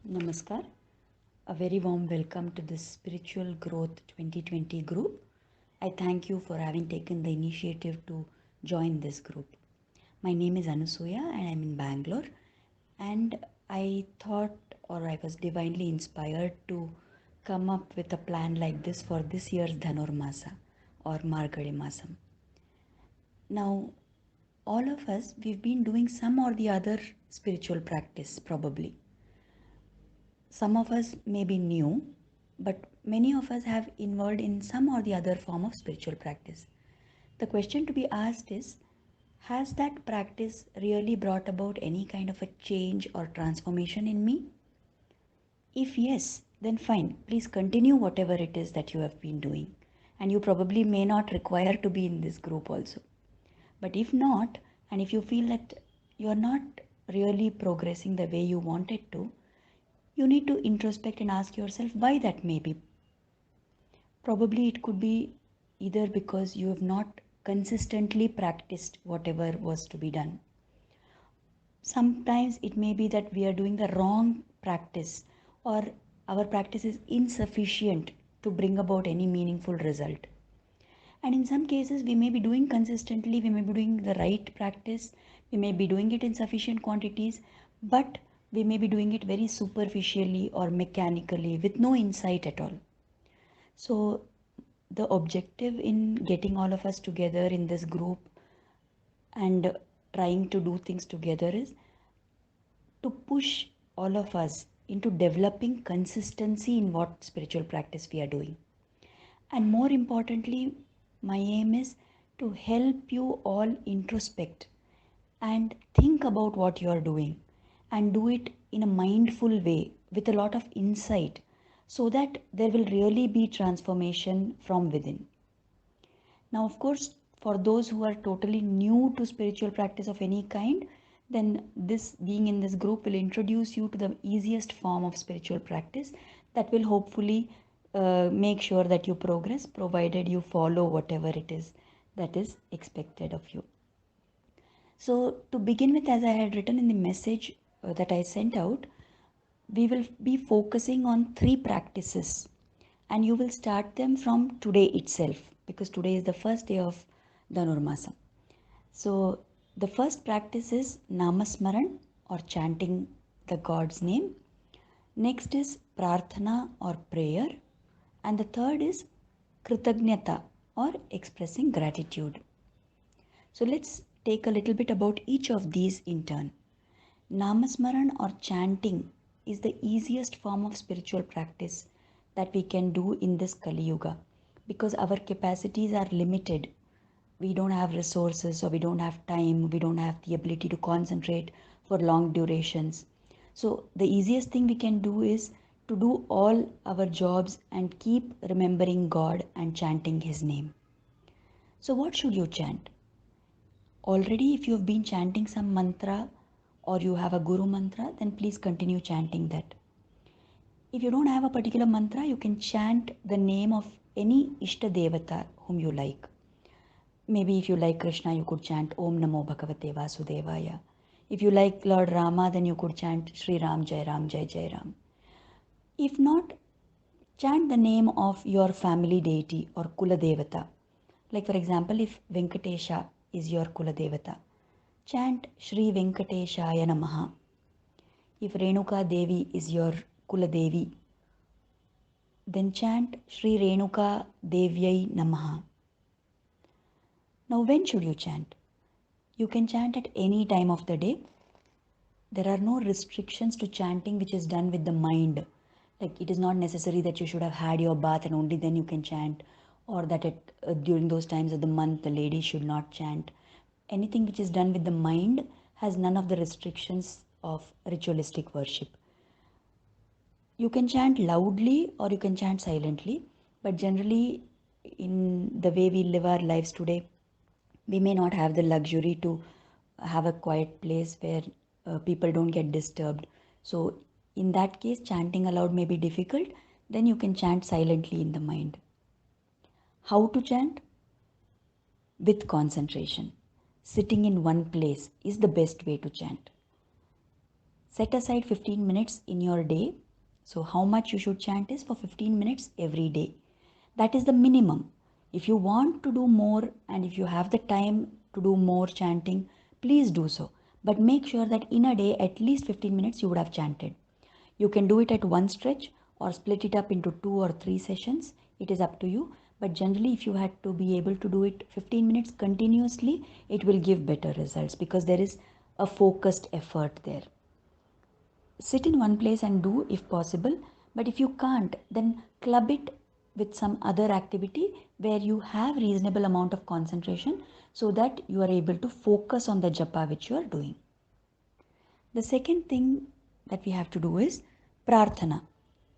Namaskar. A very warm welcome to this Spiritual Growth 2020 group. I thank you for having taken the initiative to join this group. My name is Anusuya and I'm in Bangalore. And I thought, or I was divinely inspired to come up with a plan like this for this year's Dhanurmaasa or Margade Masam. Now, all of us, we've been doing some or the other spiritual practice probably. Some of us may be new, but many of us have involved in some or the other form of spiritual practice. The question to be asked is, has that practice really brought about any kind of a change or transformation in me? If yes, then fine, please continue whatever it is that you have been doing. And you probably may not require to be in this group also. But if not, and if you feel that you are not really progressing the way you wanted to, you need to introspect and ask yourself why that may be. Probably it could be either because you have not consistently practiced whatever was to be done. Sometimes it may be that we are doing the wrong practice or our practice is insufficient to bring about any meaningful result. And in some cases, we may be doing consistently, we may be doing the right practice, we may be doing it in sufficient quantities, but we may be doing it very superficially or mechanically with no insight at all. So the objective in getting all of us together in this group and trying to do things together is to push all of us into developing consistency in what spiritual practice we are doing. And more importantly, my aim is to help you all introspect and think about what you are doing and do it in a mindful way with a lot of insight so that there will really be transformation from within. Now, of course, for those who are totally new to spiritual practice of any kind, then this being in this group will introduce you to the easiest form of spiritual practice that will hopefully make sure that you progress, provided you follow whatever it is that is expected of you. So, to begin with, as I had written in the message that I sent out, we will be focusing on 3 practices and you will start them from today itself because today is the first day of Dhanurmaasa. So, the first practice is Namasmaran or chanting the God's name. Next is Prarthana or prayer. And the third is Kritagnyata or expressing gratitude. So let's take a little bit about each of these in turn. Namasmaran or chanting is the easiest form of spiritual practice that we can do in this Kali Yuga because our capacities are limited. We don't have resources or we don't have time, we don't have the ability to concentrate for long durations. So the easiest thing we can do is to do all our jobs and keep remembering God and chanting His name. So what should you chant? Already if you have been chanting some mantra or you have a guru mantra, then please continue chanting that. If you don't have a particular mantra, you can chant the name of any Ishta Devata whom you like. Maybe if you like Krishna, you could chant Om Namo Bhagavate Vasudevaya. If you like Lord Rama, then you could chant Shri Ram Jai Ram Jai Jai Ram. If not, chant the name of your family deity or Kula Devata. Like for example, if Venkatesha is your Kula Devata, chant Shri Venkateshaya Namaha. If Renuka Devi is your Kula Devi, then chant Shri Renuka Devyai Namaha. Now when should you chant? You can chant at any time of the day. There are no restrictions to chanting which is done with the mind. Like it is not necessary that you should have had your bath and only then you can chant, or that during those times of the month the ladies should not chant. Anything which is done with the mind has none of the restrictions of ritualistic worship. You can chant loudly or you can chant silently, but generally in the way we live our lives today, we may not have the luxury to have a quiet place where people don't get disturbed. So in that case, chanting aloud may be difficult. Then you can chant silently in the mind. How to chant? With concentration. Sitting in one place is the best way to chant. Set aside 15 minutes in your day. So how much you should chant is for 15 minutes every day. That is the minimum. If you want to do more and if you have the time to do more chanting, please do so. But make sure that in a day, at least 15 minutes you would have chanted. You can do it at one stretch or split it up into 2 or 3 sessions. It is up to you. But generally, if you had to be able to do it 15 minutes continuously, it will give better results because there is a focused effort there. Sit in one place and do if possible, but if you can't, then club it with some other activity where you have reasonable amount of concentration so that you are able to focus on the japa which you are doing. The second thing that we have to do is prarthana,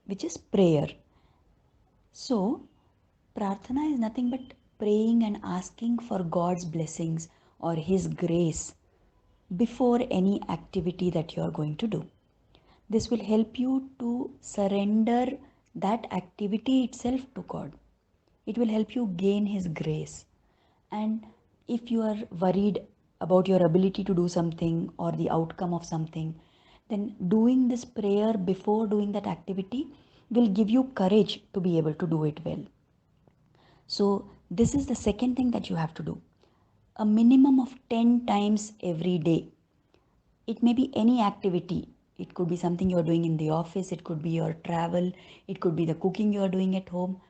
which is prayer. So prarthana is nothing but praying and asking for God's blessings or his grace before any activity that you are going to do. This will help you to surrender that activity itself to God. It will help you gain his grace. And if you are worried about your ability to do something or the outcome of something, then doing this prayer before doing that activity will give you courage to be able to do it well. So this is the second thing that you have to do. A minimum of 10 times every day. It may be any activity. It could be something you're doing in the office. It could be your travel. It could be the cooking you're doing at home.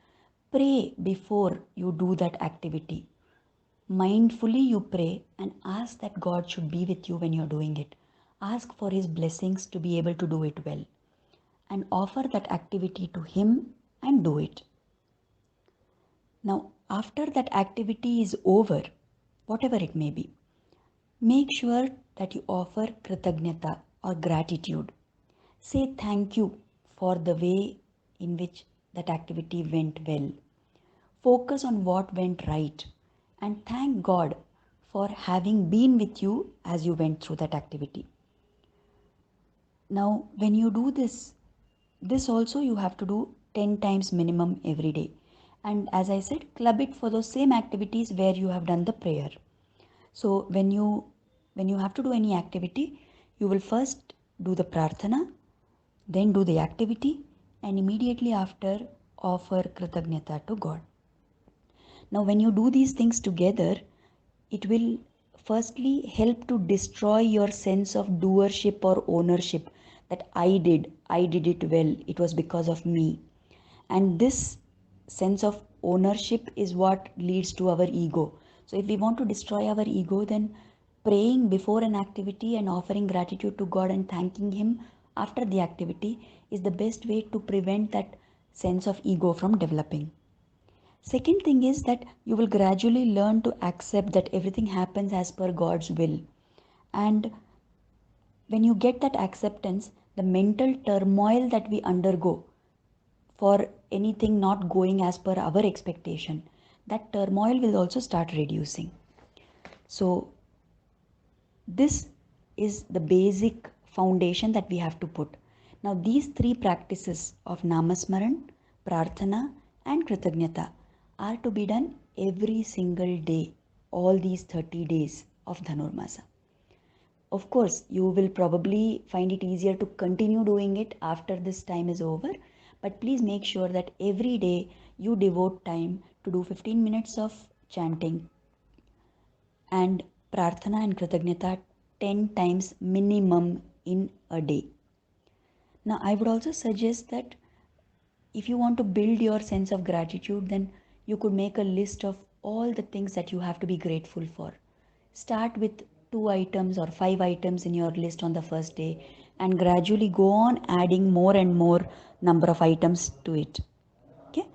Pray before you do that activity. Mindfully you pray and ask that God should be with you when you're doing it. Ask for his blessings to be able to do it well. And offer that activity to him and do it. Now, after that activity is over, whatever it may be, make sure that you offer kritagnyata or gratitude. Say thank you for the way in which that activity went well. Focus on what went right and thank God for having been with you as you went through that activity. Now, when you do this also you have to do 10 times minimum every day. And as I said, club it for those same activities where you have done the prayer. So when you have to do any activity, you will first do the prarthana, then do the activity, and immediately after offer kritagnyata to God. Now when you do these things together, it will firstly help to destroy your sense of doership or ownership, that I did it well, it was because of me. And this sense of ownership is what leads to our ego. So if we want to destroy our ego, then praying before an activity and offering gratitude to God and thanking him after the activity is the best way to prevent that sense of ego from developing. Second thing is that you will gradually learn to accept that everything happens as per God's will. And when you get that acceptance, the mental turmoil that we undergo for anything not going as per our expectation, that turmoil will also start reducing. So this is the basic foundation that we have to put. Now these three practices of Namasmaran, Prarthana and Kritagnyata are to be done every single day, all these 30 days of Dhanurmaasa. Of course, you will probably find it easier to continue doing it after this time is over, but please make sure that every day you devote time to do 15 minutes of chanting and prarthana and kritagnyata 10 times minimum in a day. Now, I would also suggest that if you want to build your sense of gratitude, then you could make a list of all the things that you have to be grateful for. Start with 2 items or 5 items in your list on the first day and gradually go on adding more and more number of items to it. Okay?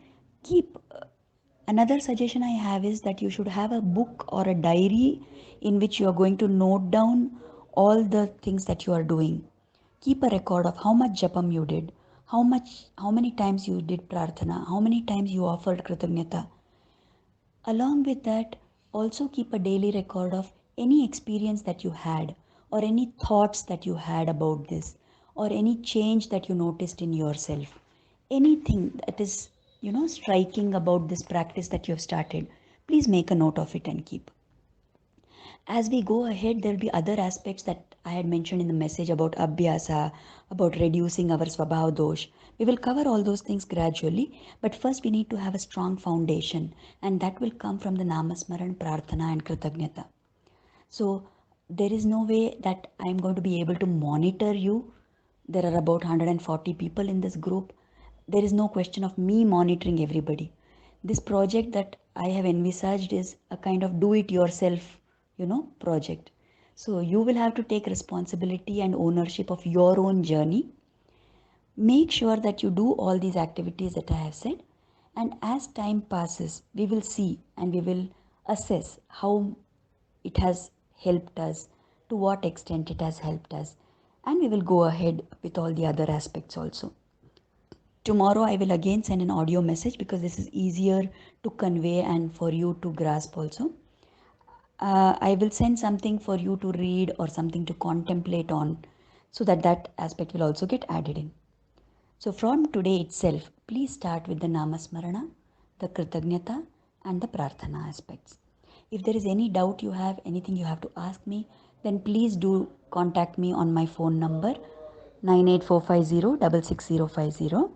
Another suggestion I have is that you should have a book or a diary in which you are going to note down all the things that you are doing. Keep a record of how much japam you did, how many times you did prarthana, how many times you offered kritagnyata. Along with that, also keep a daily record of any experience that you had or any thoughts that you had about this or any change that you noticed in yourself. Anything that is, striking about this practice that you have started, please make a note of it and keep. As we go ahead, there will be other aspects that I had mentioned in the message about Abhyasa, about reducing our Swabhav Dosh. We will cover all those things gradually, but first we need to have a strong foundation, and that will come from the Namasmaran, Prarthana, and Kritagnyata. So there is no way that I am going to be able to monitor you. There are about 140 people in this group. There is no question of me monitoring everybody. This project that I have envisaged is a kind of do it yourself, project. So you will have to take responsibility and ownership of your own journey. Make sure that you do all these activities that I have said, and as time passes, we will see and we will assess how it has helped us, to what extent it has helped us, and we will go ahead with all the other aspects also. Tomorrow I will again send an audio message because this is easier to convey and for you to grasp also. I will send something for you to read or something to contemplate on, so that that aspect will also get added in. So from today itself, please start with the Namasmarana, the Kritagnyata, and the Prarthana aspects. If there is any doubt you have, anything you have to ask me, then please do contact me on my phone number 98450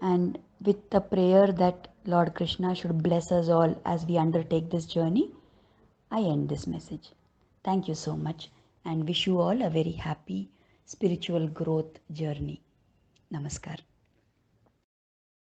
And with the prayer that Lord Krishna should bless us all as we undertake this journey, I end this message. Thank you so much and wish you all a very happy spiritual growth journey. Namaskar.